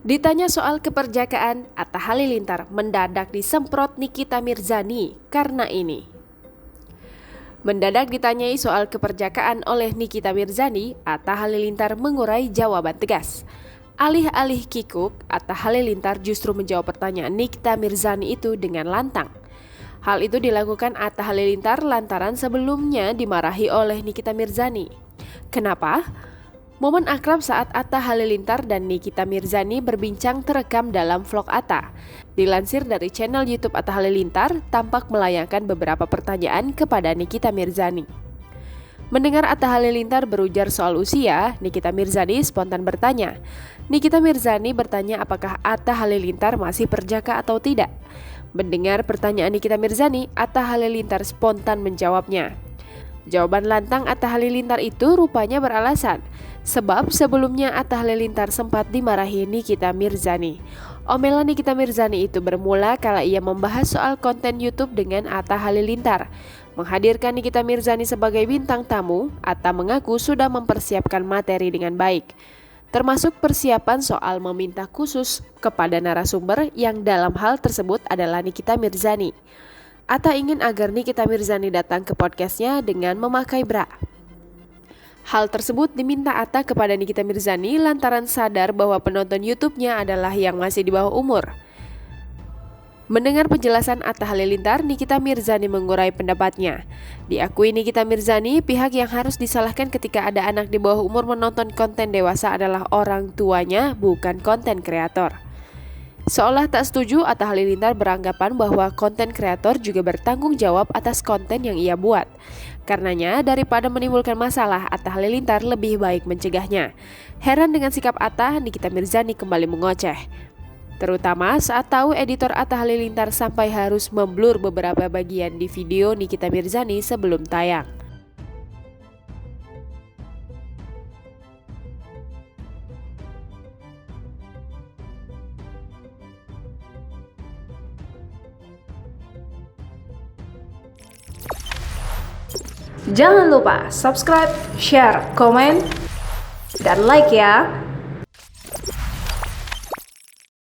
Ditanya soal keperjakaan, Atta Halilintar mendadak disemprot Nikita Mirzani karena ini. Mendadak ditanyai soal keperjakaan oleh Nikita Mirzani, Atta Halilintar mengurai jawaban tegas. Alih-alih kikuk, Atta Halilintar justru menjawab pertanyaan Nikita Mirzani itu dengan lantang. Hal itu dilakukan Atta Halilintar lantaran sebelumnya dimarahi oleh Nikita Mirzani. Kenapa? Momen akrab saat Atta Halilintar dan Nikita Mirzani berbincang terekam dalam vlog Atta. Dilansir dari channel YouTube Atta Halilintar, tampak melayangkan beberapa pertanyaan kepada Nikita Mirzani. Mendengar Atta Halilintar berujar soal usia, Nikita Mirzani spontan bertanya. Nikita Mirzani bertanya apakah Atta Halilintar masih perjaka atau tidak. Mendengar pertanyaan Nikita Mirzani, Atta Halilintar spontan menjawabnya. Jawaban lantang Atta Halilintar itu rupanya beralasan, sebab sebelumnya Atta Halilintar sempat dimarahi Nikita Mirzani. Omelan Nikita Mirzani itu bermula kala ia membahas soal konten YouTube dengan Atta Halilintar. Menghadirkan Nikita Mirzani sebagai bintang tamu, Atta mengaku sudah mempersiapkan materi dengan baik, termasuk persiapan soal meminta khusus kepada narasumber yang dalam hal tersebut adalah Nikita Mirzani. Atta ingin agar Nikita Mirzani datang ke podcastnya dengan memakai bra. Hal tersebut diminta Atta kepada Nikita Mirzani lantaran sadar bahwa penonton YouTube-nya adalah yang masih di bawah umur. Mendengar penjelasan Atta Halilintar, Nikita Mirzani mengurai pendapatnya. Diakui Nikita Mirzani, pihak yang harus disalahkan ketika ada anak di bawah umur menonton konten dewasa adalah orang tuanya, bukan konten kreator. Seolah tak setuju, Atta Halilintar beranggapan bahwa konten kreator juga bertanggung jawab atas konten yang ia buat. Karenanya, daripada menimbulkan masalah, Atta Halilintar lebih baik mencegahnya. Heran dengan sikap Atta, Nikita Mirzani kembali mengoceh. Terutama saat tahu editor Atta Halilintar sampai harus memblur beberapa bagian di video Nikita Mirzani sebelum tayang. Jangan lupa subscribe, share, komen, dan like ya.